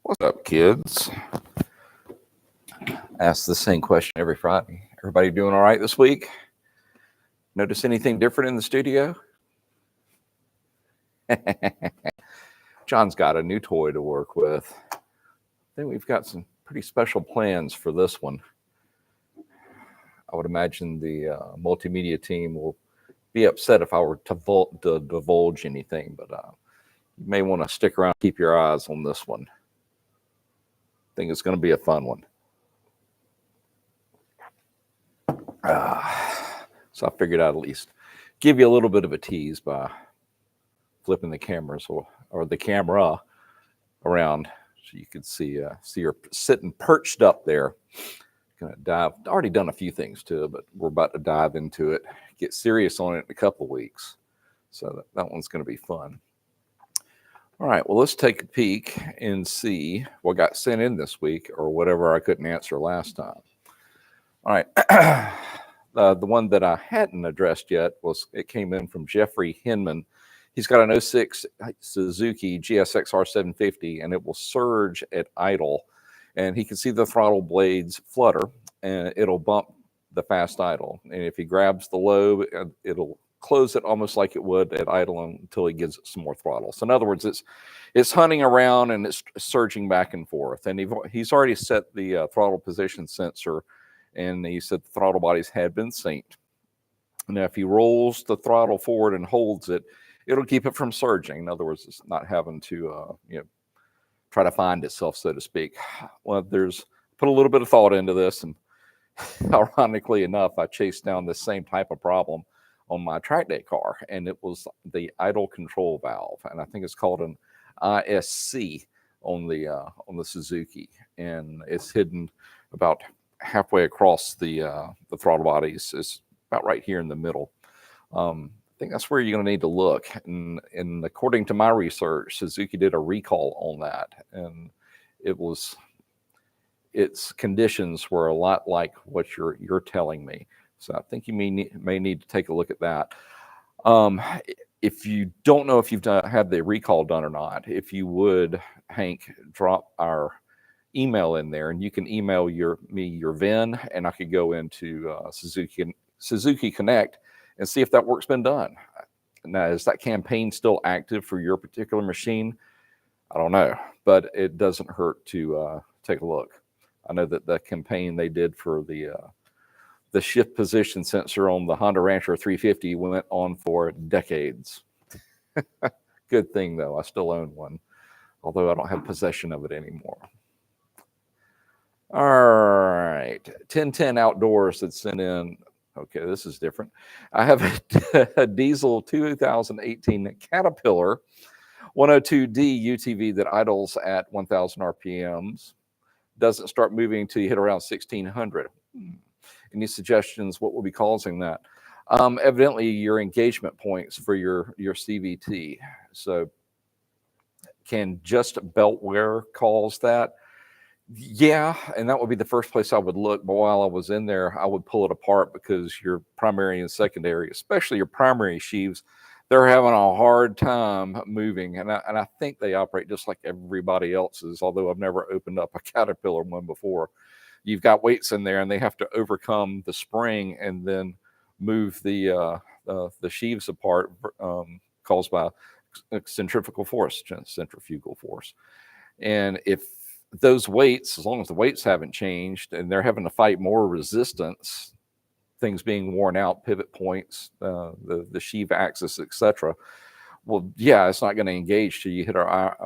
What's up, kids? Ask the same question every Friday. Everybody doing all right this week? Notice anything different in the studio? John's got a new toy to work with. I think we've got some pretty special plans for this one. I would imagine the multimedia team will be upset if I were to divulge anything, but you may want to stick around, keep your eyes on this one. I think it's going to be a fun one. So I figured I'd at least give you a little bit of a tease by flipping the cameras or the camera around so you could see her sitting perched up there. Gonna dive. Already done a few things to it, but we're about to dive into it. Get serious on it in a couple of weeks. So that one's going to be fun. All right, well, let's take a peek and see what got sent in this week or whatever I couldn't answer last time. All right. The one that I hadn't addressed yet it came in from Jeffrey Hinman. He's got an 06 Suzuki GSX-R 750, and it will surge at idle. And he can see the throttle blades flutter, and it'll bump the fast idle. And if he grabs the low, it'll close it almost like it would at idle until he gives it some more throttle. So in other words, it's hunting around and it's surging back and forth. And he's already set the throttle position sensor, and he said the throttle bodies had been synced. Now, if he rolls the throttle forward and holds it, it'll keep it from surging. In other words, it's not having to try to find itself, so to speak. Well, put a little bit of thought into this, and ironically enough, I chased down this same type of problem on my track day car, and it was the idle control valve, and I think it's called an ISC on the Suzuki, and it's hidden about halfway across the throttle bodies. It's about right here in the middle. I think that's where you're going to need to look. And according to my research, Suzuki did a recall on that, and its conditions were a lot like what you're telling me. So I think you may need to take a look at that. If you don't know if you've had the recall done or not, if you would, Hank, drop our email in there, and you can email me your VIN, and I could go into Suzuki Connect and see if that work's been done. Now, is that campaign still active for your particular machine? I don't know, but it doesn't hurt to take a look. I know that the campaign they did for the shift position sensor on the Honda Rancher 350 went on for decades. Good thing, though, I still own one, although I don't have possession of it anymore. All right, 1010 Outdoors that sent in. Okay, this is different. I have a diesel 2018 Caterpillar 102D UTV that idles at 1,000 RPMs. Doesn't start moving until you hit around 1,600. Any suggestions what will be causing that? Evidently, your engagement points for your CVT. So can just belt wear cause that? Yeah, and that would be the first place I would look. But while I was in there, I would pull it apart because your primary and secondary, especially your primary sheaves, they're having a hard time moving. And I think they operate just like everybody else's, although I've never opened up a Caterpillar one before. You've got weights in there, and they have to overcome the spring and then move the sheaves apart, caused by centrifugal force. And if those weights, as long as the weights haven't changed and they're having to fight more resistance, things being worn out, pivot points, the sheave axis, etc. Well, yeah, it's not going to engage till you hit a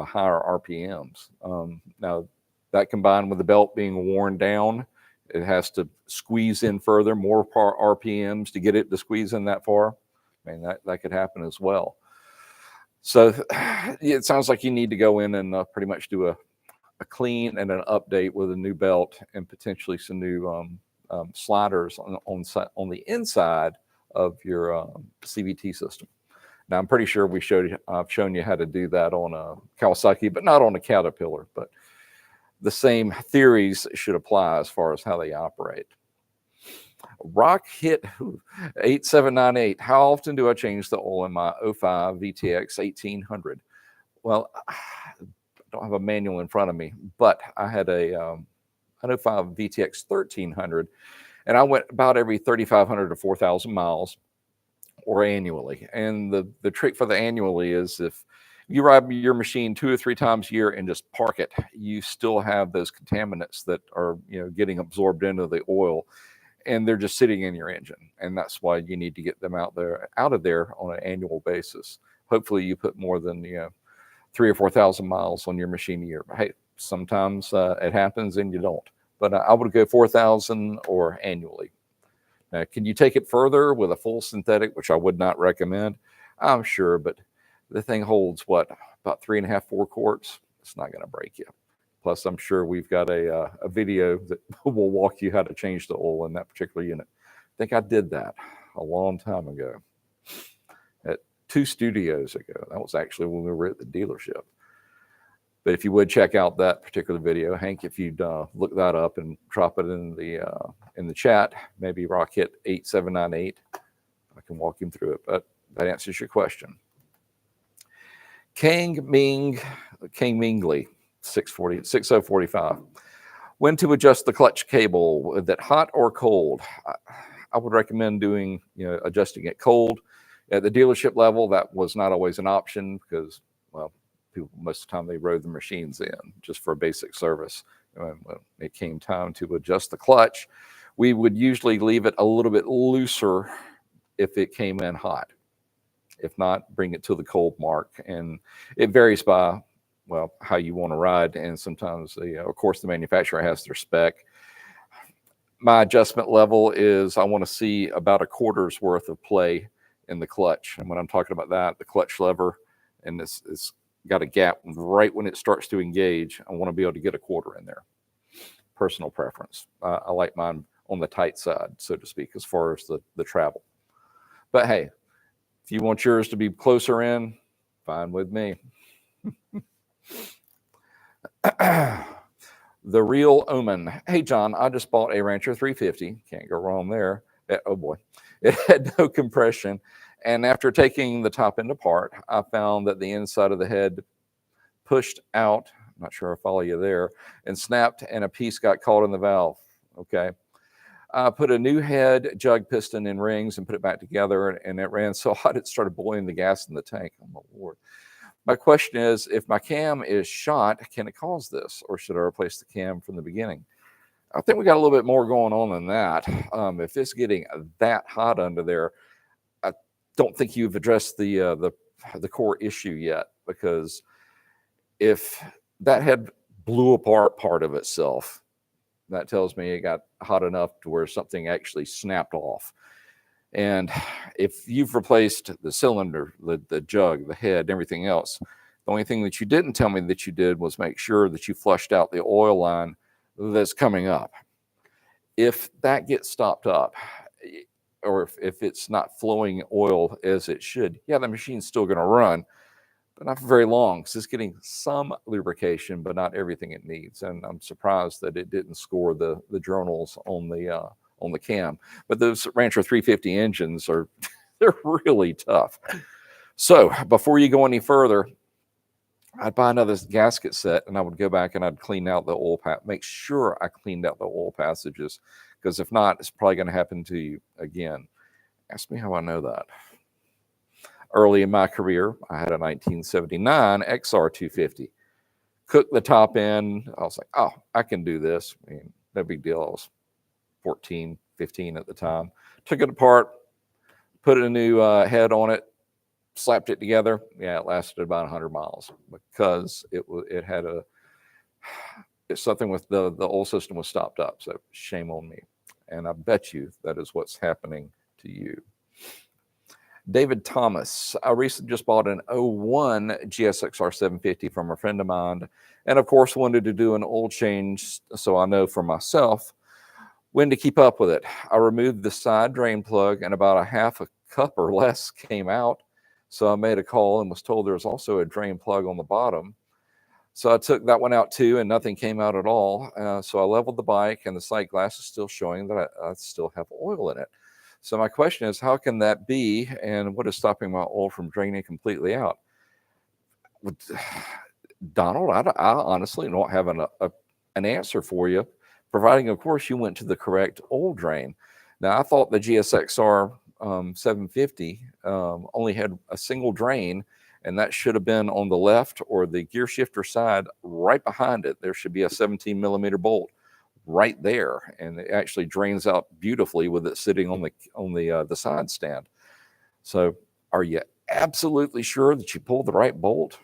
higher RPMs. Now, that combined with the belt being worn down, it has to squeeze in further, more RPMs to get it to squeeze in that far. I mean, that could happen as well. So it sounds like you need to go in and pretty much do a clean and an update with a new belt and potentially some new sliders on the inside of your CVT system. Now, I'm pretty sure I've shown you how to do that on a Kawasaki, but not on a Caterpillar. But the same theories should apply as far as how they operate. Rock Hit 8798. How often do I change the oil in my 05 VTX 1800? Well, don't have a manual in front of me, but I had a 105 VTX 1300, and I went about every 3,500 to 4,000 miles or annually. And the trick for the annually is if you ride your machine 2 or 3 times a year and just park it, you still have those contaminants that are, getting absorbed into the oil, and they're just sitting in your engine. And that's why you need to get them out of there on an annual basis. Hopefully you put more than 3,000 or 4,000 miles on your machine a year. But hey, sometimes it happens and you don't. But I would go 4,000 or annually. Now, can you take it further with a full synthetic, which I would not recommend? I'm sure, but the thing holds what, about 3.5, 4 quarts. It's not going to break you. Plus, I'm sure we've got a video that will walk you how to change the oil in that particular unit. I think I did that a long time ago, at 2 studios ago. That was actually when we were at the dealership. But if you would check out that particular video, Hank, if you'd look that up and drop it in the chat, maybe Rocket 8798, I can walk him through it. But that answers your question. Kang Mingley, 6045. When to adjust the clutch cable? Is that hot or cold? I would recommend doing, adjusting it cold. At the dealership level, that was not always an option because, well, people, most of the time they rode the machines in just for basic service. And when it came time to adjust the clutch, we would usually leave it a little bit looser if it came in hot. If not, bring it to the cold mark. And it varies by, well, how you want to ride. And sometimes, of course, the manufacturer has their spec. My adjustment level is I want to see about a quarter's worth of play in the clutch. And when I'm talking about that, the clutch lever, and it's got a gap right when it starts to engage, I want to be able to get a quarter in there. Personal preference. I like mine on the tight side, so to speak, as far as the travel. But hey, if you want yours to be closer in, fine with me. The Real Omen. Hey, John, I just bought a Rancher 350. Can't go wrong there. Oh, boy. It had no compression. And after taking the top end apart, I found that the inside of the head pushed out. I'm not sure I follow you there. And snapped, and a piece got caught in the valve. Okay. I put a new head, jug, piston, and rings and put it back together, and it ran so hot it started boiling the gas in the tank. Oh, my Lord. My question is, if my cam is shot, can it cause this, or should I replace the cam from the beginning? I think we got a little bit more going on than that. If it's getting that hot under there, I don't think you've addressed the core issue yet, because if that head blew apart part of itself, that tells me it got hot enough to where something actually snapped off. And if you've replaced the cylinder, the jug, the head, everything else, the only thing that you didn't tell me that you did was make sure that you flushed out the oil line that's coming up. If that gets stopped up, or if it's not flowing oil as it should, yeah, the machine's still going to run, but not for very long, because it's getting some lubrication, but not everything it needs. And I'm surprised that it didn't score the journals on the cam. But those Rancher 350 engines they're really tough. So before you go any further, I'd buy another gasket set, and I would go back and I'd clean out the oil make sure I cleaned out the oil passages, because if not, it's probably going to happen to you again. Ask me how I know that. Early in my career, I had a 1979 XR 250. Cooked the top end. I was like, oh, I can do this. I mean, no big deal. I was 14, 15 at the time. Took it apart, put a new head on it, slapped it together. Yeah, it lasted about 100 miles because it had something with the oil system was stopped up. So shame on me. And I bet you that is what's happening to you. David Thomas. I recently just bought an 01 GSXR 750 from a friend of mine, and of course wanted to do an oil change so I know for myself when to keep up with it. I removed the side drain plug, and about a half a cup or less came out. So I made a call and was told there was also a drain plug on the bottom. So I took that one out too, and nothing came out at all. So I leveled the bike, and the sight glass is still showing that I still have oil in it. So my question is, how can that be, and what is stopping my oil from draining completely out? Donald, I honestly don't have an answer for you, providing, of course, you went to the correct oil drain. Now, I thought the GSXR 750 only had a single drain, and that should have been on the left or the gear shifter side right behind it. There should be a 17 millimeter bolt right there, and it actually drains out beautifully with it sitting on the side stand. So, are you absolutely sure that you pulled the right bolt?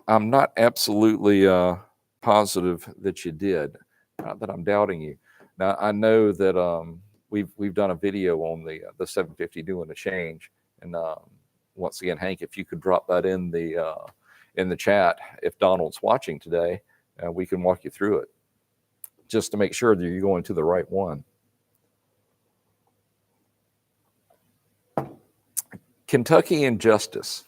I'm not absolutely positive that you did. Not that I'm doubting you. Now I know that we've done a video on the 750 doing a change, and once again, Hank, if you could drop that in the chat, if Donald's watching today, we can walk you through it, just to make sure that you're going to the right one. Kentucky Injustice.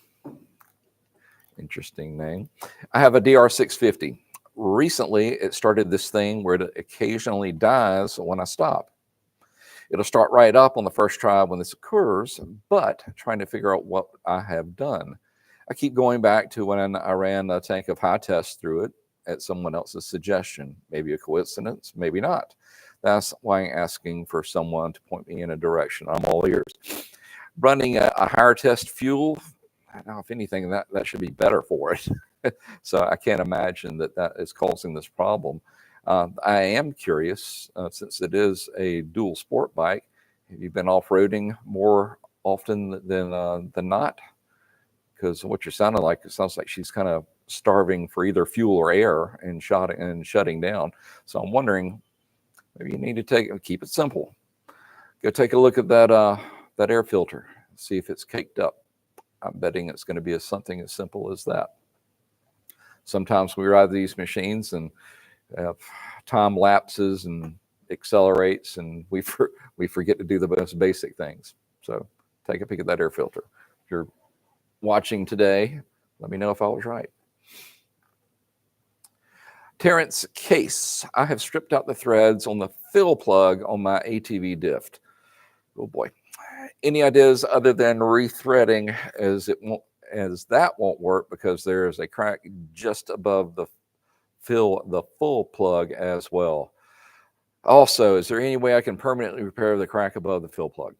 Interesting name. I have a DR650. Recently, it started this thing where it occasionally dies when I stop. It'll start right up on the first try when this occurs, but trying to figure out what I have done. I keep going back to when I ran a tank of high test through it at someone else's suggestion. Maybe a coincidence, maybe not. That's why I'm asking for someone to point me in a direction. I'm all ears. Running a higher test fuel, now, if anything, that should be better for it. So I can't imagine that is causing this problem. I am curious, since it is a dual sport bike, have you been off-roading more often than not? Because what you're sounding like, it sounds like she's kind of starving for either fuel or air and shutting down. So I'm wondering, maybe you need to keep it simple. Go take a look at that air filter, see if it's caked up. I'm betting it's going to be something as simple as that. Sometimes we ride these machines and time lapses and accelerates, and we forget to do the most basic things. So take a peek at that air filter. If you're watching today, let me know if I was right. Terrence Case. I have stripped out the threads on the fill plug on my ATV Diff. Oh boy. Any ideas other than rethreading, as that won't work because there is a crack just above the full plug as well. Also, is there any way I can permanently repair the crack above the fill plug?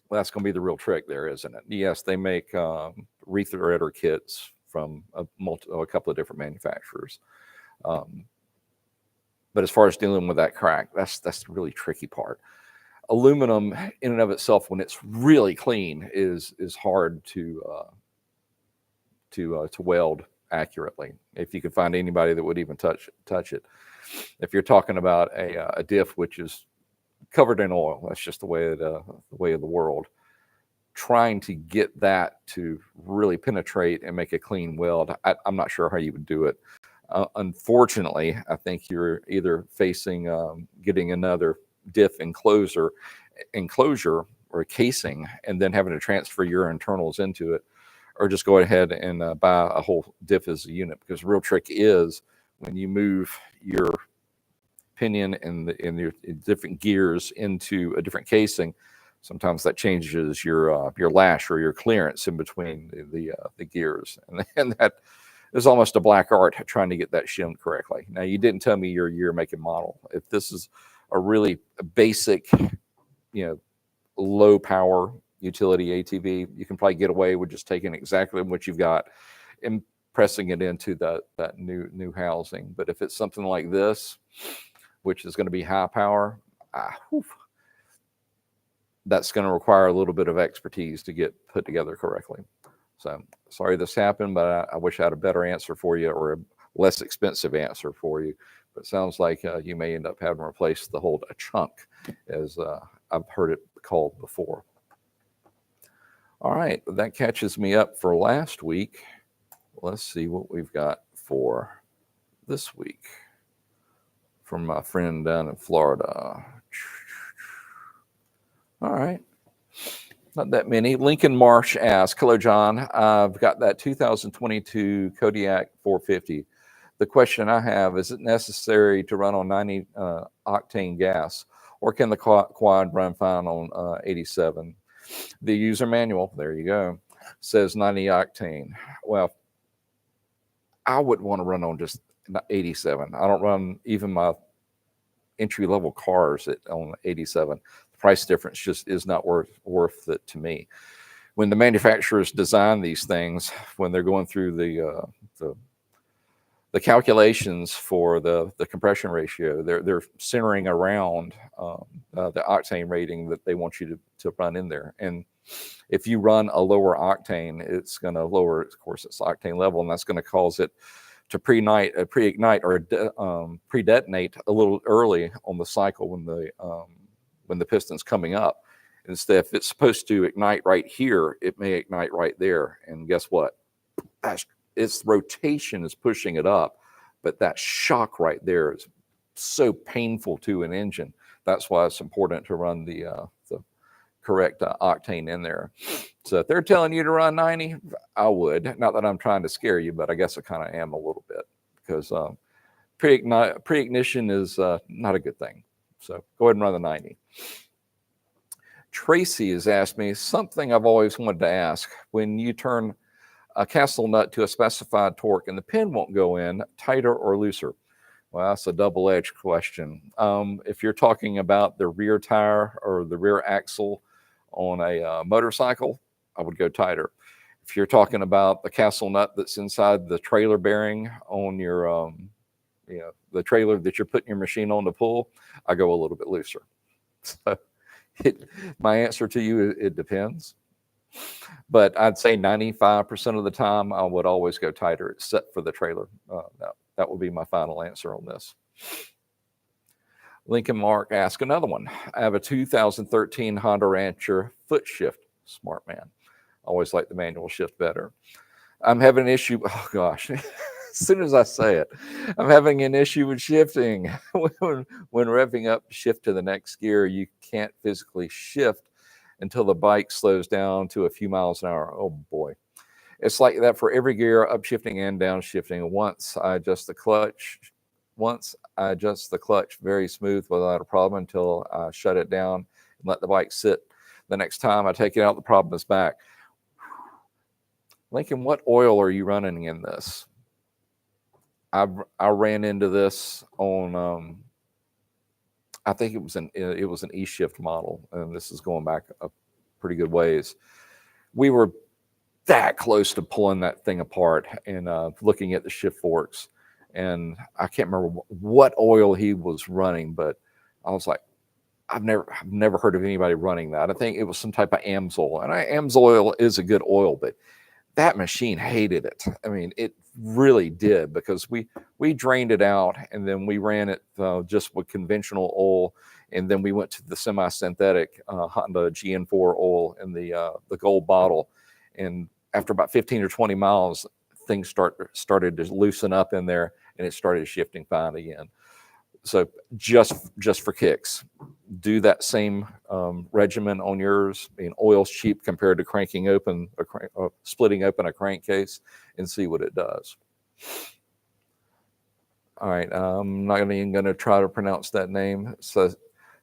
Well, that's going to be the real trick there, isn't it? Yes, they make rethreader kits from a couple of different manufacturers. But as far as dealing with that crack, that's the really tricky part. Aluminum in and of itself, when it's really clean, is hard to weld accurately. If you could find anybody that would even touch it. If you're talking about a diff which is covered in oil, that's just the way of the world. Trying to get that to really penetrate and make a clean weld, I'm not sure how you would do it. Unfortunately, I think you're either facing getting another diff enclosure or casing and then having to transfer your internals into it, or just go ahead and buy a whole diff as a unit, because the real trick is when you move your pinion and your different gears into a different casing, sometimes that changes your lash or your clearance in between the gears, and that is almost a black art trying to get that shimmed correctly. Now, you didn't tell me your year, make, and model. If this is a really basic, low power utility ATV, you can probably get away with just taking exactly what you've got and pressing it into that new housing. But if it's something like this, which is going to be high power, that's going to require a little bit of expertise to get put together correctly. So sorry this happened, but I wish I had a better answer for you, or a less expensive answer for you. But it sounds like you may end up having to replace the whole chunk, as I've heard it called before. All right, that catches me up for last week. Let's see what we've got for this week from my friend down in Florida. All right, not that many. Lincoln Marsh asks, hello, John. I've got that 2022 Kodiak 450. The question I have, is it necessary to run on 90 octane gas, or can the quad run fine on 87? The user manual, there you go. says 90 octane. Well, I wouldn't want to run on just 87. I don't run even my entry level cars on 87. The price difference just is not worth it to me. When the manufacturers design these things, when they're going through the calculations for the compression ratio, they're centering around the octane rating that they want you to run in there. And if you run a lower octane, it's going to lower, of course, its octane level, and that's going to cause it to pre-ignite or pre-detonate a little early on the cycle when the piston's coming up. Instead, if it's supposed to ignite right here, it may ignite right there. And guess what? Its rotation is pushing it up, but that shock right there is so painful to an engine. That's why it's important to run the correct octane in there. So if they're telling you to run 90, I would. Not that I'm trying to scare you, but I guess I kind of am a little bit, because pre-ignition is not a good thing. So go ahead and run the 90. Tracy has asked me something I've always wanted to ask. When you turn a castle nut to a specified torque and the pin won't go in, tighter or looser? Well, that's a double-edged question. If you're talking about the rear tire or the rear axle on a motorcycle, I would go tighter. If you're talking about the castle nut that's inside the trailer bearing on your, the trailer that you're putting your machine on to pull, I go a little bit looser. So my answer to you, it depends. But I'd say 95% of the time, I would always go tighter, except for the trailer. That would be my final answer on this. Lincoln Mark asked another one. I have a 2013 Honda Rancher foot shift. Smart man. Always like the manual shift better. I'm having an issue. Oh, gosh. As soon as I say it, I'm having an issue with shifting. When revving up, shift to the next gear, you can't physically shift until the bike slows down to a few miles an hour. Oh, boy. It's like that for every gear, upshifting and downshifting. Once I adjust the clutch very smooth without a problem until I shut it down and let the bike sit. The next time I take it out, the problem is back. Lincoln, what oil are you running in this? I ran into this on, I think it was an E-Shift model, and this is going back a pretty good ways. We were that close to pulling that thing apart and looking at the shift forks, and I can't remember what oil he was running, but I was like, I've never heard of anybody running that. I think it was some type of AMSOIL, and AMSOIL is a good oil, but that machine hated it. I mean, it really did, because we drained it out and then we ran it just with conventional oil, and then we went to the semi-synthetic Honda GN4 oil in the gold bottle, and after about 15 or 20 miles, things started to loosen up in there, and it started shifting fine again. So just for kicks, do that same regimen on yours. I mean, oil's cheap compared to cranking open splitting open a crankcase, and see what it does. All right, I'm not even going to try to pronounce that name.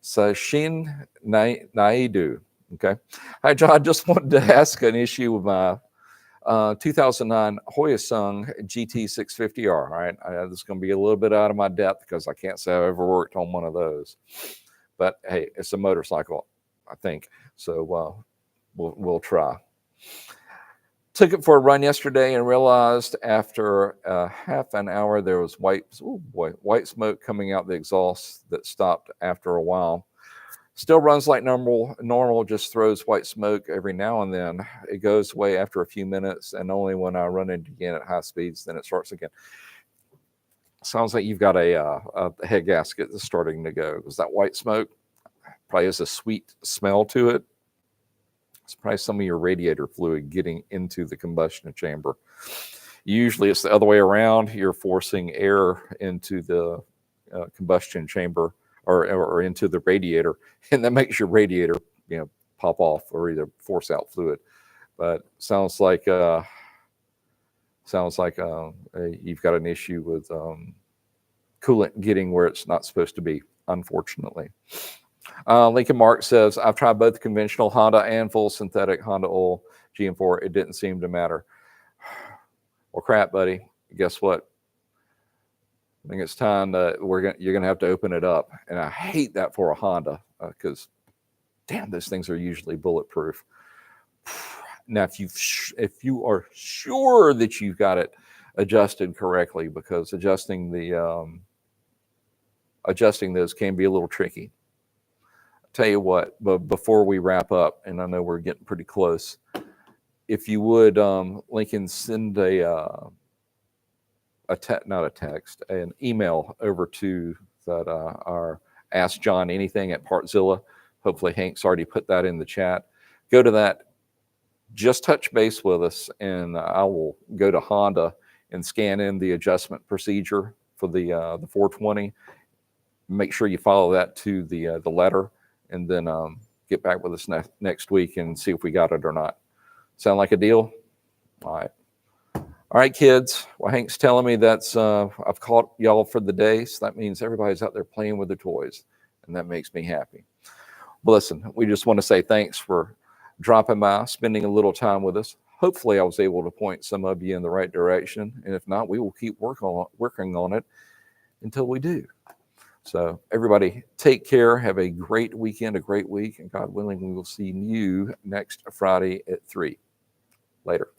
Sashin Naidu. Okay. Hi, John. I just wanted to ask an issue with my 2009 Hoyasung GT650R. All right, this is going to be a little bit out of my depth because I can't say I've ever worked on one of those. But hey, it's a motorcycle, I think. So we'll try. Took it for a run yesterday and realized after half an hour there was white smoke coming out the exhaust that stopped after a while. Still runs like normal, just throws white smoke every now and then. It goes away after a few minutes, and only when I run it again at high speeds, then it starts again. Sounds like you've got a head gasket that's starting to go. Is that white smoke? Probably has a sweet smell to it. It's probably some of your radiator fluid getting into the combustion chamber. Usually it's the other way around. You're forcing air into the combustion chamber or into the radiator, and that makes your radiator, pop off or either force out fluid. But sounds like you've got an issue with coolant getting where it's not supposed to be, unfortunately. Lincoln Mark says, I've tried both conventional Honda and full synthetic Honda oil. GM4, it didn't seem to matter. Well, crap, buddy. Guess what? I think it's time that you're gonna have to open it up, and I hate that for a Honda because, damn, those things are usually bulletproof. Now, if you are sure that you've got it adjusted correctly, because adjusting those can be a little tricky. I'll tell you what, but before we wrap up, and I know we're getting pretty close, if you would, Lincoln, send an email over to that our Ask John Anything at Partzilla. Hopefully Hank's already put that in the chat. Go to that, just touch base with us, and I will go to Honda and scan in the adjustment procedure for the 420. Make sure you follow that to the letter, and then get back with us next week and see if we got it or not. Sound like a deal? All right. All right, kids. Well, Hank's telling me that's I've caught y'all for the day, so that means everybody's out there playing with their toys, and that makes me happy. Well, listen, we just want to say thanks for dropping by, spending a little time with us. Hopefully, I was able to point some of you in the right direction, and if not, we will keep working on it until we do. So, everybody, take care. Have a great weekend, a great week, and God willing, we will see you next Friday at 3. Later.